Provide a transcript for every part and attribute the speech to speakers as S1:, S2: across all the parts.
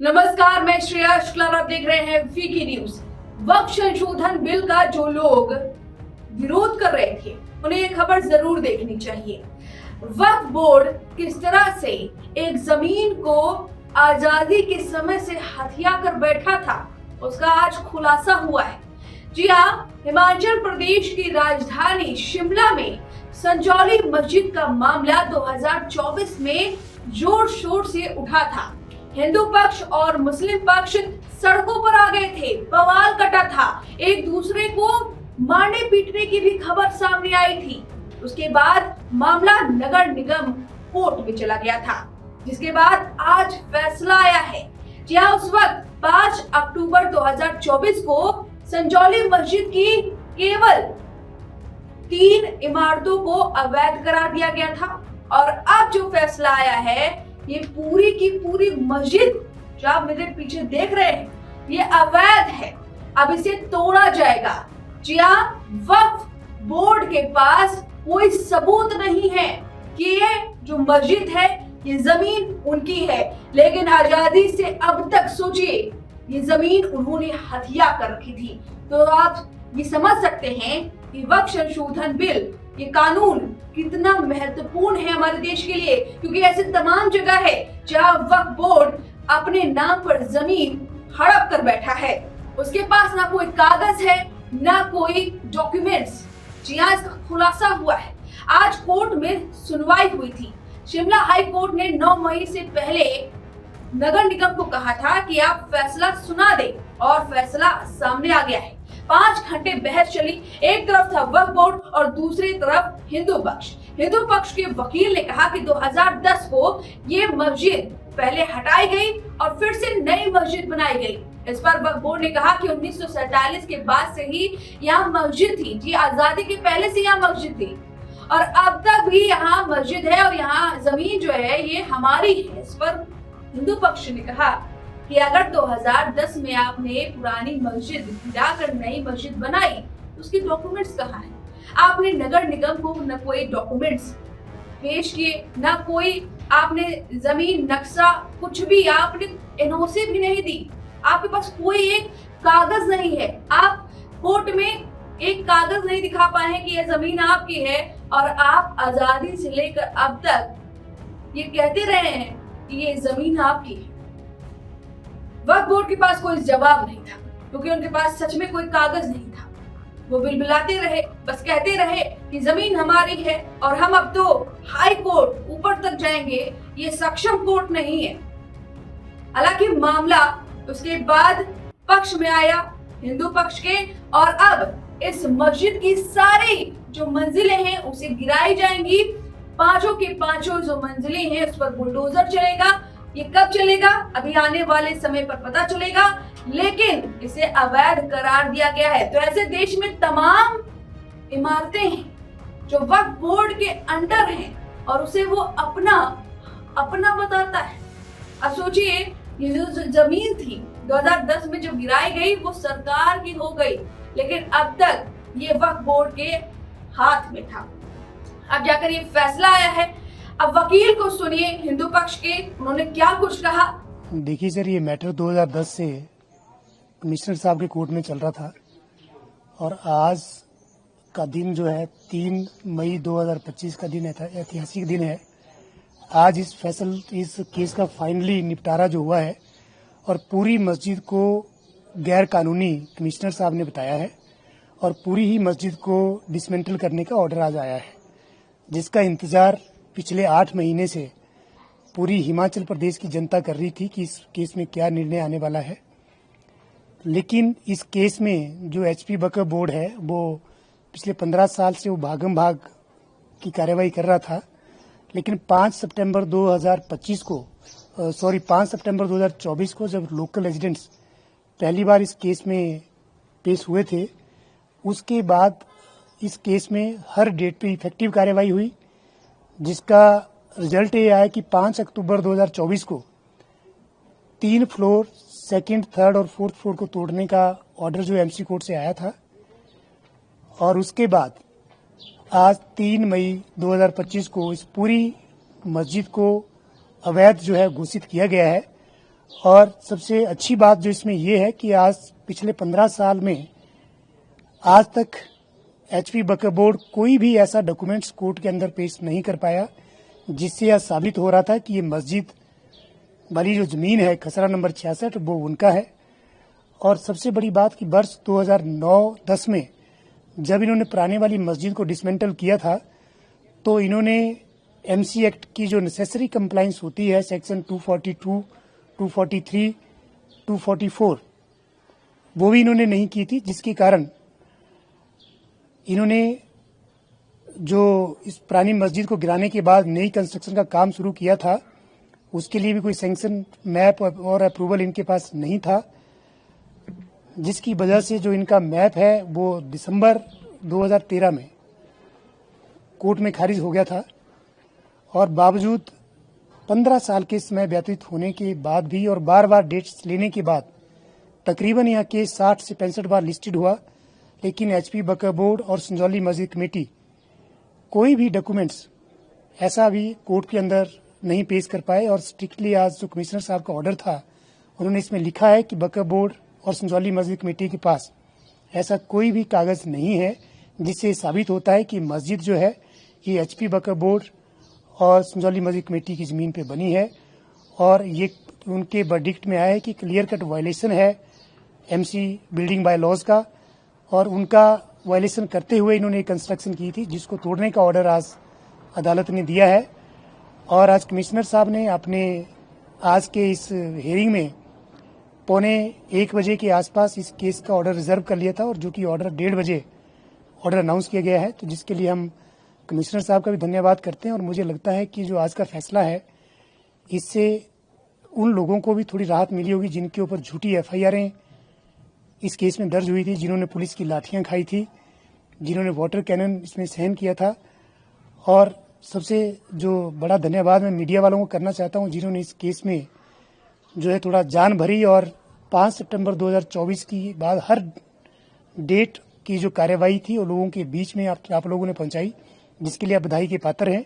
S1: नमस्कार, मैं श्रेया शुक्ला और आप देख रहे हैं वीकी न्यूज। वक्फ संशोधन बिल का जो लोग विरोध कर रहे थे उन्हें ये खबर जरूर देखनी चाहिए। वक्फ बोर्ड किस तरह से एक जमीन को आजादी के समय से हथिया कर बैठा था उसका आज खुलासा हुआ है। जी हाँ, हिमाचल प्रदेश की राजधानी शिमला में संजौली मस्जिद का मामला 2024 में जोर शोर से उठा था। हिंदू पक्ष और मुस्लिम पक्ष सड़कों पर आ गए थे, बवाल कटा था, एक दूसरे को मारने पीटने की भी खबर सामने आई थी। उसके बाद मामला नगर निगम कोर्ट में चला गया था, जिसके बाद आज फैसला आया है। जी हाँ, उस वक्त 5 अक्टूबर 2024 को संजौली मस्जिद की केवल 3 इमारतों को अवैध करार दिया गया था और अब जो फैसला आया है, ये पूरी की पूरी मस्जिद जो आप मेरे पीछे देख रहे हैं ये अवैध है। अब इसे तोड़ा जाएगा। जी हाँ, वक्फ बोर्ड के पास कोई सबूत नहीं है कि ये जो मस्जिद है ये जमीन उनकी है, लेकिन आजादी से अब तक सोचिए ये जमीन उन्होंने हथिया कर रखी थी। तो आप ये समझ सकते हैं कि वक्फ संशोधन बिल, ये कानून कितना महत्वपूर्ण है हमारे देश के लिए, क्योंकि ऐसे तमाम जगह है जहां वक्फ बोर्ड अपने नाम पर जमीन हड़प कर बैठा है। उसके पास ना कोई कागज है ना कोई डॉक्यूमेंट्स। जी हाँ, इसका खुलासा हुआ है। आज कोर्ट में सुनवाई हुई थी। शिमला हाई कोर्ट ने 9 मई से पहले नगर निगम को कहा था कि आप फैसला सुना दें और फैसला सामने आ गया है। 5 घंटे बहस चली। एक तरफ था वक्फ बोर्ड और दूसरी तरफ हिंदू पक्ष। हिंदू पक्ष के वकील ने कहा कि 2010 को ये मस्जिद पहले हटाई गई और फिर से नई मस्जिद बनाई गई। इस पर वक्फ बोर्ड ने कहा कि 1947 के बाद से ही यहाँ मस्जिद थी। जी, आजादी के पहले से यहाँ मस्जिद थी और अब तक भी यहाँ मस्जिद है और यहाँ जमीन जो है ये हमारी है। इस पर हिंदू पक्ष ने कहा कि अगर 2010 में आपने पुरानी मस्जिद गिराकर नई मस्जिद बनाई तो उसके डॉक्यूमेंट्स कहाँ हैं? आपने नगर निगम को न कोई डॉक्यूमेंट्स पेश किए, ना कोई आपने जमीन नक्शा, कुछ भी आपने एनओसी भी नहीं दी। आपके पास कोई एक कागज नहीं है। आप कोर्ट में एक कागज नहीं दिखा पाए हैं कि यह जमीन आपकी है और आप आजादी से लेकर अब तक ये कहते रहे हैं कि ये जमीन आपकी है। वक्फ बोर्ड के पास कोई जवाब नहीं था, क्योंकि उनके पास सच में कोई कागज नहीं था। वो बिलबिलाते रहे, बस कहते रहे कि जमीन हमारी है और हम अब तो हाई कोर्ट ऊपर तक जाएंगे, ये सक्षम कोर्ट नहीं है। हालांकि मामला उसके बाद पक्ष में आया, हिंदू पक्ष के, और अब इस मस्जिद की सारी जो मंजिलें हैं उसे गिराई जाएंगी। पांचों के पांचों जो मंजिलें हैं उस पर बुलडोजर चलेगा। ये कब चलेगा अभी आने वाले समय पर पता चलेगा, लेकिन इसे अवैध करार दिया गया है। तो ऐसे देश में तमाम इमारतें हैं जो वक्फ बोर्ड के अंडर हैं और उसे वो अपना बताता है। अब सोचिए, ये जो जमीन थी 2010 में जो गिराई गई वो सरकार की हो गई, लेकिन अब तक ये वक्फ बोर्ड के हाथ में था। अब जाकर ये फैसला आया है। अब वकील को सुनिए हिंदू पक्ष के, उन्होंने क्या कुछ कहा।
S2: देखिए सर, ये मैटर 2010 से कमिश्नर साहब के कोर्ट में चल रहा था और आज का दिन जो है 3 मई 2025 का दिन है, ऐतिहासिक दिन है। आज इस केस का फाइनली निपटारा जो हुआ है और पूरी मस्जिद को गैर कानूनी कमिश्नर साहब ने बताया है और पूरी ही मस्जिद को डिसमेंटल करने का ऑर्डर आज आया है, जिसका इंतजार पिछले 8 महीने से पूरी हिमाचल प्रदेश की जनता कर रही थी कि इस केस में क्या निर्णय आने वाला है। लेकिन इस केस में जो एचपी वक्फ बोर्ड है वो पिछले 15 साल से वो भागम भाग की कार्रवाई कर रहा था, लेकिन 5 सितंबर 2024 को जब लोकल रेजिडेंट्स पहली बार इस केस में पेश हुए थे, उसके बाद इस केस में हर डेट पे इफेक्टिव कार्रवाई हुई, जिसका रिजल्ट ये आया कि 5 अक्टूबर 2024 को 3 फ्लोर, सेकंड, थर्ड और फोर्थ फ्लोर को तोड़ने का ऑर्डर जो एमसी कोर्ट से आया था और उसके बाद आज 3 मई 2025 को इस पूरी मस्जिद को अवैध जो है घोषित किया गया है और सबसे अच्छी बात जो इसमें ये है कि आज पिछले 15 साल में आज तक एचपी वक्फ बोर्ड कोई भी ऐसा डॉक्यूमेंट्स कोर्ट के अंदर पेश नहीं कर पाया जिससे यह साबित हो रहा था कि ये मस्जिद वाली जो जमीन है खसरा नंबर 66 वो उनका है। और सबसे बड़ी बात कि वर्ष 2009-10 में जब इन्होंने पुराने वाली मस्जिद को डिसमेंटल किया था तो इन्होंने एमसी एक्ट की जो नेसेसरी कंप्लाइंस होती है सेक्शन 242, 243, 244 वो भी इन्होंने नहीं की थी, जिसके कारण इन्होंने जो इस पुरानी मस्जिद को गिराने के बाद नई कंस्ट्रक्शन का काम शुरू किया था उसके लिए भी कोई सैंक्शन मैप और अप्रूवल इनके पास नहीं था, जिसकी वजह से जो इनका मैप है वो दिसंबर 2013 में कोर्ट में खारिज हो गया था। और बावजूद 15 साल के समय व्यतीत होने के बाद भी और बार बार डेट्स लेने के बाद तकरीबन यह केस 60 से 65 बार लिस्टेड हुआ, लेकिन एचपी वक्फ बोर्ड और संजौली मस्जिद कमेटी कोई भी डॉक्यूमेंट्स ऐसा भी कोर्ट के अंदर नहीं पेश कर पाए। और स्ट्रिक्टली आज जो कमिश्नर साहब का ऑर्डर था उन्होंने इसमें लिखा है कि वक्फ बोर्ड और संजौली मस्जिद कमेटी के पास ऐसा कोई भी कागज नहीं है जिससे साबित होता है कि मस्जिद जो है ये एचपी वक्फ बोर्ड और संजौली मस्जिद कमेटी की जमीन पे बनी है। और ये उनके वर्डिक्ट में आया है कि क्लियर कट वायलेशन है एमसी बिल्डिंग बाय लॉज का, और उनका वायलेशन करते हुए इन्होंने कंस्ट्रक्शन की थी जिसको तोड़ने का ऑर्डर आज अदालत ने दिया है। और आज कमिश्नर साहब ने अपने आज के इस हियरिंग में 1:45 बजे के आसपास इस केस का ऑर्डर रिजर्व कर लिया था, और जो कि ऑर्डर 1:30 बजे ऑर्डर अनाउंस किया गया है, तो जिसके लिए हम कमिश्नर साहब का भी धन्यवाद करते हैं। और मुझे लगता है कि जो आज का फैसला है इससे उन लोगों को भी थोड़ी राहत मिली होगी जिनके ऊपर झूठी एफआईआरें इस केस में दर्ज हुई थी, जिन्होंने पुलिस की लाठियां खाई थी, जिन्होंने वाटर कैनन इसमें सहन किया था। और सबसे जो बड़ा धन्यवाद मैं मीडिया वालों को करना चाहता हूं जिन्होंने इस केस में जो है थोड़ा जान भरी और 5 सितंबर 2024 की बाद हर डेट की जो कार्यवाही थी वो लोगों के बीच में आप लोगों ने पहुंचाई, जिसके लिए आप बधाई के पात्र हैं।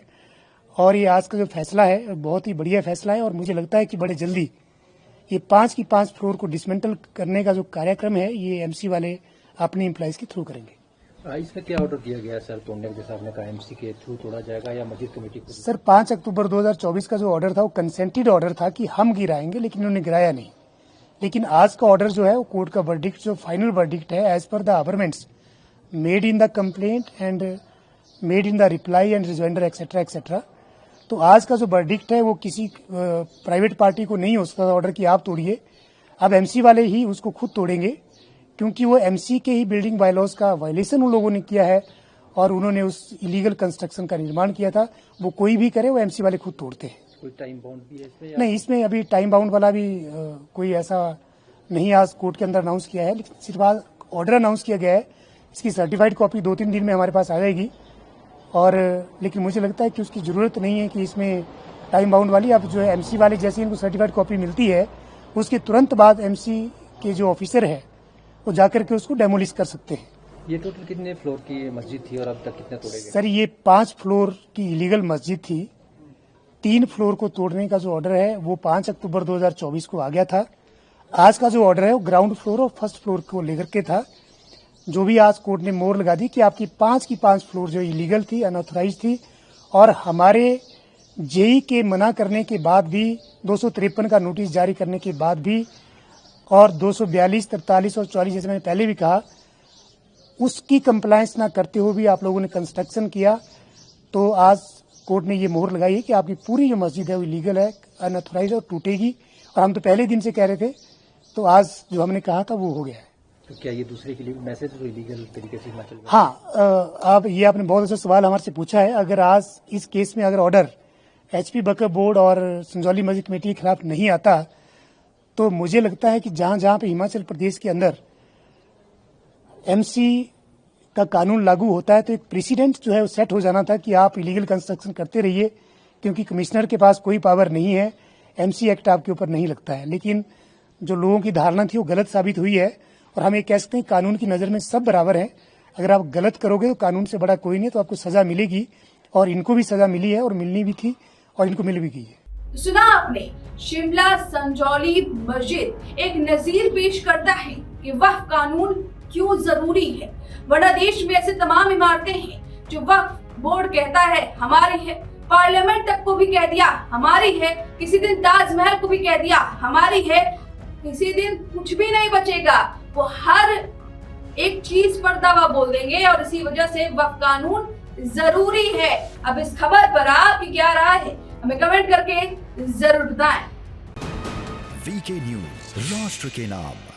S2: और ये आज का जो फैसला है बहुत ही बढ़िया फैसला है, और मुझे लगता है कि बड़े जल्दी ये 5 की 5 फ्लोर को डिसमेंटल करने का जो कार्यक्रम है ये एमसी वाले अपने एम्प्लॉइज के थ्रू करेंगे।
S3: इसमें क्या ऑर्डर दिया गया सर तोड़ने के, जैसा आपने कहा एमसी के थ्रू तोड़ा जाएगा या मस्जिद कमेटी को?
S2: सर 5 अक्टूबर 2024 का जो ऑर्डर था वो कंसेंटेड ऑर्डर था कि हम गिराएंगे, लेकिन उन्होंने गिराया नहीं। लेकिन आज का ऑर्डर जो है वो कोर्ट का वर्डिक्ट जो फाइनल वर्डिक्ट है as per the averments made in the complaint and made in the reply and rejoinder etcetera etcetera. तो आज का जो वर्डिक्ट है वो किसी प्राइवेट पार्टी को नहीं हो सकता था ऑर्डर कि आप तोड़िए, अब एमसी वाले ही उसको खुद तोड़ेंगे, क्योंकि वो एमसी के ही बिल्डिंग बायलॉज का वायलेशन उन लोगों ने किया है और उन्होंने उस इलीगल कंस्ट्रक्शन का निर्माण किया था। वो कोई भी करे वो एमसी वाले खुद तोड़ते हैं।
S3: कोई टाइम बाउंड भी है इसमें?
S2: नहीं, इसमें अभी टाइम बाउंड वाला भी कोई ऐसा नहीं आज कोर्ट के अंदर अनाउंस किया है, लेकिन सिर्फ आज ऑर्डर अनाउंस किया गया है। इसकी सर्टिफाइड कॉपी 2-3 दिन में हमारे पास आ जाएगी। और लेकिन मुझे लगता है कि उसकी जरूरत नहीं है कि इसमें टाइम बाउंड वाली, अब जो है एमसी वाले जैसे इनको सर्टिफाइड कॉपी मिलती है उसके तुरंत बाद एमसी के जो ऑफिसर है वो जाकर के उसको डेमोलिश कर सकते हैं।
S3: ये टोटल कितने फ्लोर की मस्जिद थी और अब तक कितने तोड़े गए?
S2: सर ये 5 फ्लोर की इलीगल मस्जिद थी। 3 फ्लोर को तोड़ने का जो ऑर्डर है वो 5 अक्टूबर 2024 को आ गया था। आज का जो ऑर्डर है वो ग्राउंड फ्लोर और फर्स्ट फ्लोर को लेकर के था, जो भी आज कोर्ट ने मोहर लगा दी कि आपकी 5 की 5 फ्लोर जो इलीगल थी, अनऑथराइज थी। और हमारे जेई के मना करने के बाद भी 253 का नोटिस जारी करने के बाद भी और 242, 43 और 44 जैसे मैंने पहले भी कहा उसकी कंप्लायंस ना करते हुए भी आप लोगों ने कंस्ट्रक्शन किया। तो आज कोर्ट ने ये मोहर लगाई है कि आपकी पूरी जो मस्जिद है वो इलीगल है, अनऑथराइज और टूटेगी। और हम तो पहले दिन से कह रहे थे, तो आज जो हमने कहा था वो हो गया है।
S3: तो क्या ये दूसरे के लिए मैसेज जो इलीगल तरीके से हिमाचल में?
S2: हाँ, अब ये आपने बहुत अच्छा सवाल हमारे से पूछा है। अगर आज इस केस में अगर ऑर्डर एचपी वक्फ बोर्ड और संजौली मस्जिद कमेटी के खिलाफ नहीं आता तो मुझे लगता है कि जहां जहां पे हिमाचल प्रदेश के अंदर एमसी का कानून लागू होता है तो एक प्रेसिडेंट जो है वो सेट हो जाना था कि आप इलीगल कंस्ट्रक्शन करते रहिए, क्योंकि कमिश्नर के पास कोई पावर नहीं है, एमसी एक्ट आपके ऊपर नहीं लगता है। लेकिन जो लोगों की धारणा थी वो गलत साबित हुई है। और हम ये कह सकते हैं कानून की नजर में सब बराबर हैं। अगर आप गलत करोगे तो कानून से बड़ा कोई नहीं, तो आपको सजा मिलेगी। और इनको भी सजा मिली है और मिलनी भी थी और इनको मिल भी गई है।
S1: सुना आपने, शिमला संजौली मस्जिद एक नजीर पेश करता है कि वक्फ कानून क्यों जरूरी है, वरना देश में ऐसे तमाम इमारतें हैं जो वक्फ बोर्ड कहता है हमारी है, पार्लियामेंट तक को भी कह दिया हमारी है, किसी दिन ताजमहल को भी कह दिया हमारी है, किसी दिन कुछ भी नहीं बचेगा, वो हर एक चीज पर दावा बोल देंगे और इसी वजह से वक्फ कानून जरूरी है। अब इस खबर पर आपकी क्या राय है, हमें कमेंट करके जरूर बताएं।
S4: वीके न्यूज, राष्ट्र के नाम।